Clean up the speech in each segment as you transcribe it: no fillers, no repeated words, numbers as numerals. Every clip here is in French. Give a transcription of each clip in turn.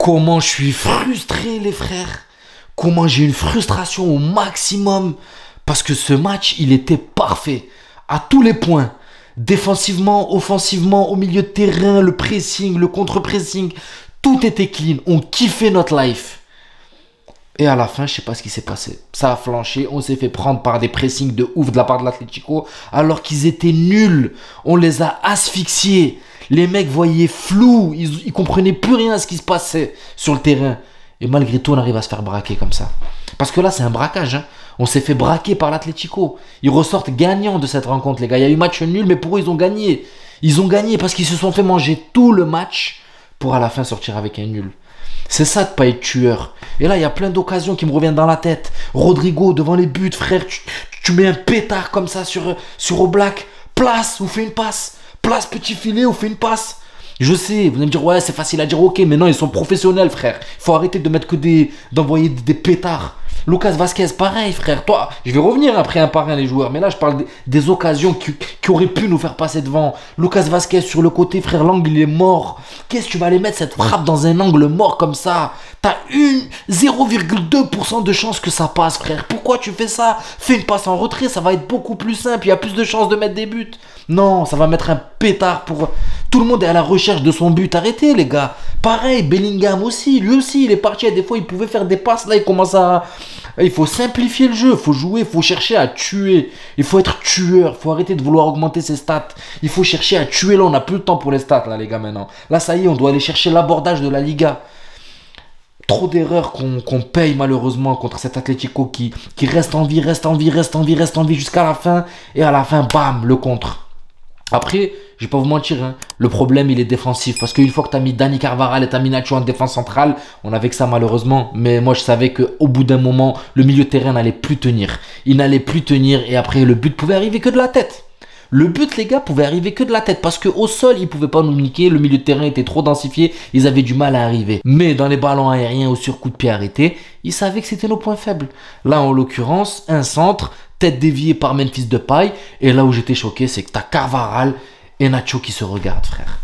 Comment je suis frustré, les frères. Comment j'ai une frustration au maximum. Parce que ce match, il était parfait. À tous les points. Défensivement, offensivement, au milieu de terrain, le pressing, le contre-pressing. Tout était clean. On kiffait notre life. Et à la fin, je sais pas ce qui s'est passé. Ça a flanché. On s'est fait prendre par des pressings de ouf de la part de l'Atlético. Alors qu'ils étaient nuls. On les a asphyxiés. Les mecs voyaient flou. Ils comprenaient plus rien à ce qui se passait sur le terrain. Et malgré tout, on arrive à se faire braquer comme ça. Parce que là, c'est un braquage. Hein. On s'est fait braquer par l'Atlético. Ils ressortent gagnants de cette rencontre, les gars. Il y a eu match nul, mais pour eux, ils ont gagné. Ils ont gagné parce qu'ils se sont fait manger tout le match pour à la fin sortir avec un nul. C'est ça de pas être tueur. Et là, il y a plein d'occasions qui me reviennent dans la tête. Rodrigo, devant les buts, frère, tu mets un pétard comme ça sur Oblak. Place ou fais une passe. Place petit filet ou fais une passe. Je sais, vous allez me dire, ouais, c'est facile à dire, ok, mais non, ils sont professionnels, frère. Il faut arrêter de mettre que d'envoyer des pétards. Lucas Vazquez, pareil, frère. Toi, je vais revenir après un par un, les joueurs. Mais là, je parle des occasions qui auraient pu nous faire passer devant. Lucas Vazquez sur le côté, frère, l'angle, il est mort. Qu'est-ce que tu vas aller mettre cette frappe dans un angle mort comme ça? T'as 0,2% de chance que ça passe, frère. Pourquoi tu fais ça? Fais une passe en retrait, ça va être beaucoup plus simple. Il y a plus de chances de mettre des buts. Non, ça va mettre un pétard pour... Tout le monde est à la recherche de son but. Arrêtez, les gars. Pareil, Bellingham aussi. Lui aussi, il est parti. Des fois, il pouvait faire des passes. Là, il commence à... Il faut simplifier le jeu. Il faut jouer. Il faut chercher à tuer. Il faut être tueur. Il faut arrêter de vouloir augmenter ses stats. Il faut chercher à tuer. Là, on n'a plus le temps pour les stats, là, les gars, maintenant. Là, ça y est, on doit aller chercher l'abordage de la Liga. Trop d'erreurs qu'on paye malheureusement contre cet Atlético qui reste en vie jusqu'à la fin. Et à la fin, bam, le contre. Après, je vais pas vous mentir, hein, le problème il est défensif. Parce qu'une fois que tu as mis Dani Carvajal et tu as mis Nacho en défense centrale, on avait que ça malheureusement. Mais moi je savais qu'au bout d'un moment, le milieu de terrain n'allait plus tenir. Il n'allait plus tenir et après le but pouvait arriver que de la tête. Le but, les gars, pouvait arriver que de la tête. Parce qu'au sol, ils ne pouvaient pas nous niquer. Le milieu de terrain était trop densifié. Ils avaient du mal à arriver. Mais dans les ballons aériens ou sur coup de pied arrêté, ils savaient que c'était nos points faibles. Là, en l'occurrence, un centre, tête déviée par Memphis Depay. Et là où j'étais choqué, c'est que tu as Carvajal et Nacho qui se regardent, frère.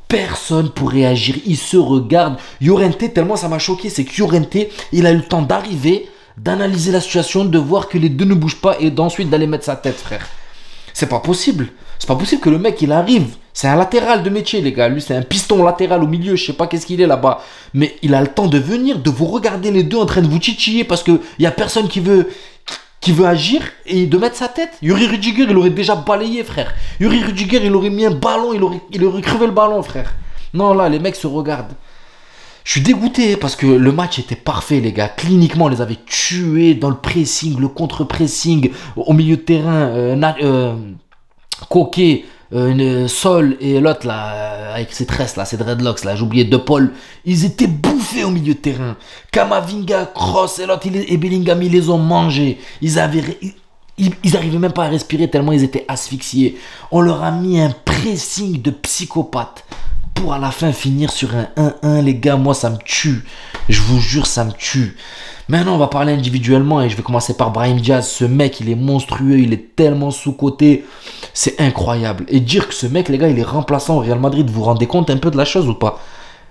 Personne pour réagir. Ils se regardent. Llorente, tellement ça m'a choqué, c'est que Llorente, il a eu le temps d'arriver, d'analyser la situation, de voir que les deux ne bougent pas et d'ensuite d'aller mettre sa tête, frère. C'est pas possible. C'est pas possible que le mec, il arrive. C'est un latéral de métier, les gars. Lui, c'est un piston latéral au milieu. Je sais pas qu'est-ce qu'il est là-bas. Mais il a le temps de venir, de vous regarder les deux en train de vous titiller parce qu'il y a personne qui veut agir et de mettre sa tête. Yuri Rudiger, il aurait déjà balayé, frère. Yuri Rudiger, il aurait mis un ballon. Il aurait crevé le ballon, frère. Non, là, les mecs se regardent. Je suis dégoûté parce que le match était parfait, les gars. Cliniquement, on les avait tués dans le pressing, le contre-pressing, au milieu de terrain. Coquet, Sol et l'autre, là, avec ses tresses, là, ses dreadlocks, là, j'ai oublié, De Paul. Ils étaient bouffés au milieu de terrain. Kamavinga, Kroos et l'autre, et Bellingham, ils les ont mangés. Ils arrivaient même pas à respirer tellement ils étaient asphyxiés. On leur a mis un pressing de psychopathe. Pour à la fin finir sur un 1-1, les gars, moi ça me tue. Je vous jure, ça me tue. Maintenant, on va parler individuellement et je vais commencer par Brahim Diaz. Ce mec, il est monstrueux, il est tellement sous-coté. C'est incroyable. Et dire que ce mec, les gars, il est remplaçant au Real Madrid, vous vous rendez compte un peu de la chose ou pas?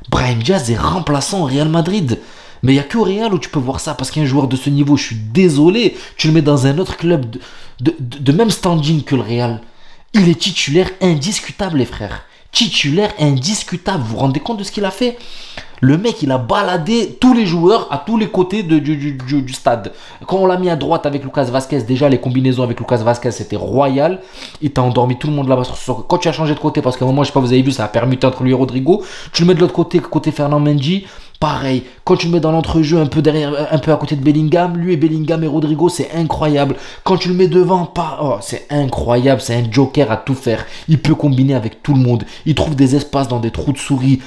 Brahim Diaz est remplaçant au Real Madrid. Mais il n'y a qu'au Real où tu peux voir ça. Parce qu'un joueur de ce niveau, je suis désolé, tu le mets dans un autre club de même standing que le Real. Il est titulaire indiscutable, les frères. Titulaire indiscutable. Vous vous rendez compte de ce qu'il a fait? Le mec, il a baladé tous les joueurs à tous les côtés du stade. Quand on l'a mis à droite avec Lucas Vazquez, déjà les combinaisons avec Lucas Vazquez, c'était royal. Il t'a endormi tout le monde là-bas. Quand tu as changé de côté, parce qu'à un moment, je sais pas, vous avez vu, ça a permuté entre lui et Rodrigo. Tu le mets de l'autre côté, côté Fernand Mendy. Pareil, quand tu le mets dans l'entrejeu un peu derrière, un peu à côté de Bellingham, lui et Bellingham et Rodrigo, c'est incroyable. Quand tu le mets devant, oh, c'est incroyable, c'est un joker à tout faire. Il peut combiner avec tout le monde. Il trouve des espaces dans des trous de souris.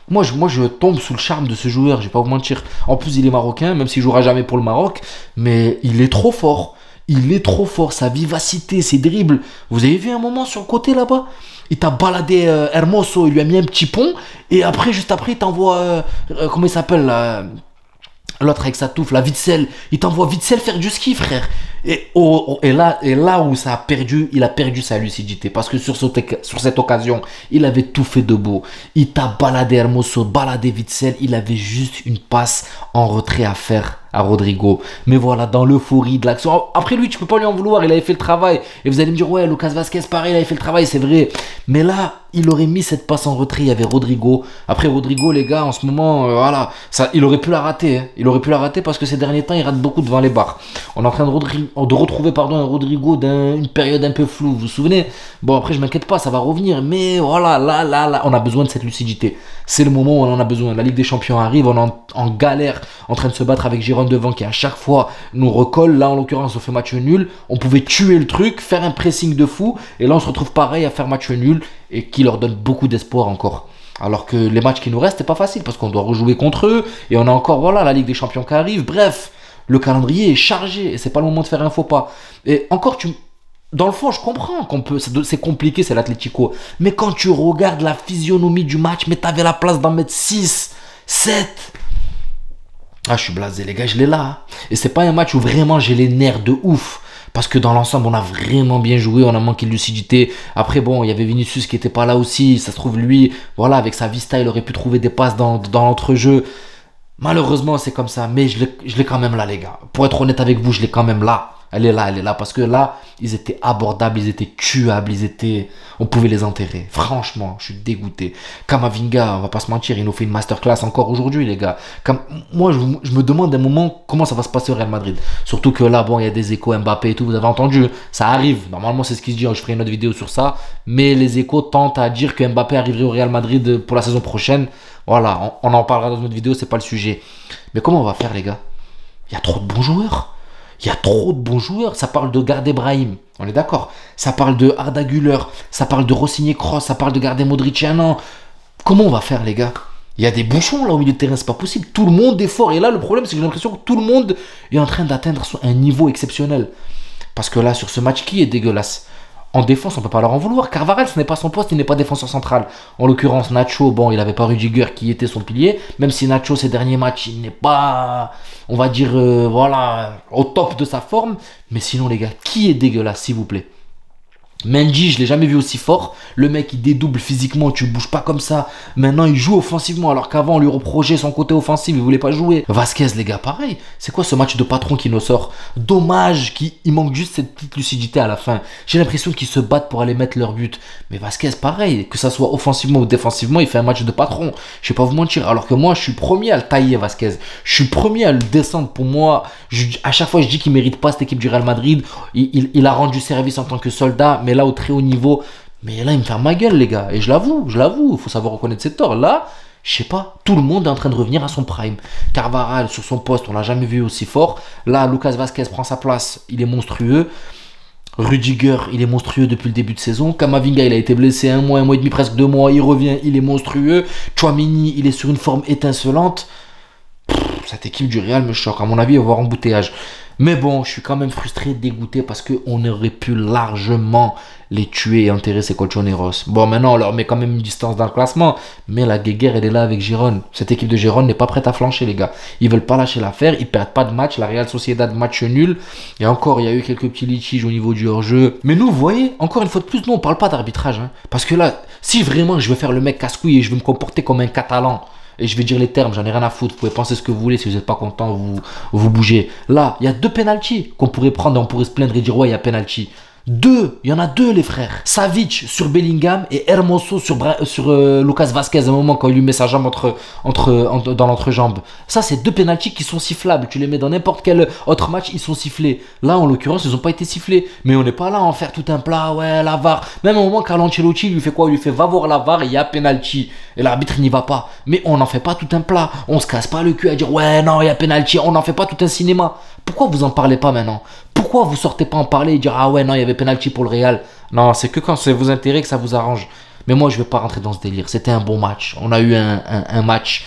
Moi, je tombe sous le charme de ce joueur, je vais pas vous mentir. En plus, il est marocain, même s'il jouera jamais pour le Maroc, mais il est trop fort. Il est trop fort, sa vivacité, ses dribbles. Vous avez vu un moment sur le côté là-bas? Il t'a baladé Hermoso, il lui a mis un petit pont. Et après, juste après, il t'envoie... comment il s'appelle là, l'autre avec sa touffe, la Witsel. Il t'envoie Witsel faire du ski, frère. Et là où ça a perdu, il a perdu sa lucidité. Parce que sur cette occasion, il avait tout fait de beau. Il t'a baladé Hermoso, baladé Witsel. Il avait juste une passe en retrait à faire à Rodrigo. Mais voilà, dans l'euphorie de l'action. Après lui, tu peux pas lui en vouloir, il avait fait le travail. Et vous allez me dire, ouais, Lucas Vazquez, pareil, il avait fait le travail, c'est vrai. Mais là, il aurait mis cette passe en retrait, il y avait Rodrigo. Après Rodrigo, les gars, en ce moment, voilà, ça, il aurait pu la rater. Hein. Il aurait pu la rater parce que ces derniers temps, il rate beaucoup devant les barres. On est en train de retrouver un Rodrigo d'une période un peu floue, vous vous souvenez? Bon, après, je m'inquiète pas, ça va revenir. Mais voilà, là, on a besoin de cette lucidité. C'est le moment où on en a besoin. La Ligue des Champions arrive, on est en galère, en train de se battre avec Girone devant qui à chaque fois nous recolle. Là, en l'occurrence, on fait match nul. On pouvait tuer le truc, faire un pressing de fou. Et là, on se retrouve pareil à faire match nul et qui leur donne beaucoup d'espoir encore. Alors que les matchs qui nous restent, c'est pas facile parce qu'on doit rejouer contre eux. Et on a encore, voilà, la Ligue des Champions qui arrive. Bref, le calendrier est chargé et c'est pas le moment de faire un faux pas. Et encore, dans le fond, je comprends c'est compliqué, c'est l'Atlético. Mais quand tu regardes la physionomie du match, mais t'avais la place d'en mettre 6, 7. Ah, je suis blasé, les gars, je l'ai là. Hein. Et c'est pas un match où vraiment j'ai les nerfs de ouf. Parce que dans l'ensemble, on a vraiment bien joué, on a manqué de lucidité. Après, bon, il y avait Vinicius qui était pas là aussi. Ça se trouve, lui, voilà, avec sa vista, il aurait pu trouver des passes dans l'entrejeu. Malheureusement, c'est comme ça. Mais je l'ai quand même là, les gars. Pour être honnête avec vous, je l'ai quand même là. Elle est là. Parce que là, ils étaient abordables, ils étaient tuables, on pouvait les enterrer. Franchement, je suis dégoûté. Kamavinga, on va pas se mentir, il nous fait une masterclass encore aujourd'hui, les gars. Moi, je me demande un moment comment ça va se passer au Real Madrid. Surtout que là, bon, il y a des échos Mbappé et tout, vous avez entendu. Ça arrive. Normalement, c'est ce qui se dit. Je ferai une autre vidéo sur ça. Mais les échos tentent à dire que Mbappé arriverait au Real Madrid pour la saison prochaine. Voilà, on en parlera dans une autre vidéo, c'est pas le sujet. Mais comment on va faire, les gars? Il y a trop de bons joueurs. Il y a trop de bons joueurs. Ça parle de Garder Brahim, on est d'accord. Ça parle de Arda Güler, ça parle de Rossignol Kroos, ça parle de Garder Modric un an. Comment on va faire, les gars? Il y a des bouchons là au milieu de terrain, c'est pas possible. Tout le monde est fort. Et là, le problème, c'est que j'ai l'impression que tout le monde est en train d'atteindre un niveau exceptionnel. Parce que là, sur ce match, qui est dégueulasse? En défense, on peut pas leur en vouloir. Carvajal, ce n'est pas son poste, il n'est pas défenseur central. En l'occurrence, Nacho, bon, il n'avait pas Rudiger qui était son pilier. Même si Nacho, ces derniers matchs, il n'est pas, on va dire, voilà, au top de sa forme. Mais sinon, les gars, qui est dégueulasse, s'il vous plaît? Mendy, je l'ai jamais vu aussi fort. Le mec, il dédouble physiquement, tu bouges pas comme ça. Maintenant, il joue offensivement, alors qu'avant, on lui reprochait son côté offensif, il voulait pas jouer. Vasquez, les gars, pareil. C'est quoi ce match de patron qui nous sort? Dommage qu'il manque juste cette petite lucidité à la fin. J'ai l'impression qu'ils se battent pour aller mettre leur but. Mais Vasquez, pareil, que ça soit offensivement ou défensivement, il fait un match de patron. Je vais pas vous mentir. Alors que moi, je suis premier à le tailler, Vasquez. Je suis premier à le descendre. Pour moi, à chaque fois, je dis qu'il mérite pas cette équipe du Real Madrid. Il a rendu service en tant que soldat, mais là, au très haut niveau. Mais là, il me ferme ma gueule, les gars. Et je l'avoue. Il faut savoir reconnaître ses torts. Là, je sais pas, tout le monde est en train de revenir à son prime. Carvajal, sur son poste, on l'a jamais vu aussi fort. Là, Lucas Vazquez prend sa place. Il est monstrueux. Rudiger, il est monstrueux depuis le début de saison. Kamavinga, il a été blessé un mois et demi, presque 2 mois. Il revient, il est monstrueux. Tchouaméni, il est sur une forme étincelante. Cette équipe du Real me choque. À mon avis, il va y avoir embouteillage. Mais bon, je suis quand même frustré, dégoûté parce qu'on aurait pu largement les tuer et enterrer ces colchoneros. Bon, maintenant, on leur met quand même une distance dans le classement. Mais la guéguerre, elle est là avec Girone. Cette équipe de Girone n'est pas prête à flancher, les gars. Ils veulent pas lâcher l'affaire. Ils perdent pas de match. La Real Sociedad, match nul. Et encore, il y a eu quelques petits litiges au niveau du hors-jeu. Mais nous, vous voyez, encore une fois de plus, nous, on parle pas d'arbitrage. Hein. Parce que là, si vraiment je veux faire le mec casse-couille et je veux me comporter comme un Catalan, et je vais dire les termes, j'en ai rien à foutre. Vous pouvez penser ce que vous voulez, si vous n'êtes pas content, vous bougez. Là, il y a 2 pénaltys qu'on pourrait prendre et on pourrait se plaindre et dire ouais, il y a pénalty. 2, il y en a 2 les frères. Savic sur Bellingham et Hermoso sur Lucas Vazquez à un moment quand il lui met sa jambe dans l'entrejambe. Ça, c'est 2 pénaltys qui sont sifflables. Tu les mets dans n'importe quel autre match, ils sont sifflés. Là, en l'occurrence, ils n'ont pas été sifflés. Mais on n'est pas là à en faire tout un plat, ouais, la VAR. Même au moment, Carlo Ancelotti lui fait quoi? Il lui fait va voir la VAR et il y a pénalty. Et l'arbitre n'y va pas. Mais on n'en fait pas tout un plat. On se casse pas le cul à dire ouais, non, il y a pénalty. On n'en fait pas tout un cinéma. Pourquoi vous en parlez pas maintenant? Pourquoi vous sortez pas en parler et dire ah ouais non il y avait penalty pour le Real? Non, c'est que quand c'est vos intérêts que ça vous arrange. Mais moi je vais pas rentrer dans ce délire. C'était un bon match. On a eu un match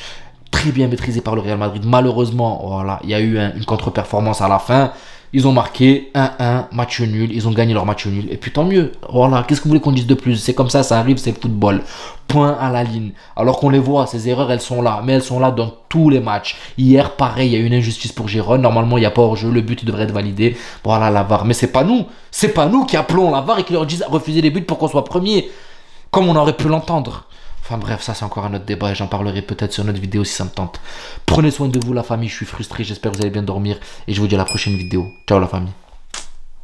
très bien maîtrisé par le Real Madrid. Malheureusement, voilà, il y a eu une contre-performance à la fin. Ils ont marqué 1-1, match nul. Ils ont gagné leur match nul. Et puis tant mieux. Voilà, qu'est-ce que vous voulez qu'on dise de plus? C'est comme ça arrive, c'est le football. Point à la ligne. Alors qu'on les voit, ces erreurs, elles sont là. Mais elles sont là dans tous les matchs. Hier, pareil, il y a eu une injustice pour Giron. Normalement, il n'y a pas hors-jeu. Le but, il devrait être validé. Voilà, la VAR. Mais c'est pas nous. C'est pas nous qui appelons la VAR et qui leur disent refuser les buts pour qu'on soit premier. Comme on aurait pu l'entendre. Enfin bref, ça c'est encore un autre débat et j'en parlerai peut-être sur notre vidéo si ça me tente. Prenez soin de vous la famille, je suis frustré, j'espère que vous allez bien dormir et je vous dis à la prochaine vidéo. Ciao la famille.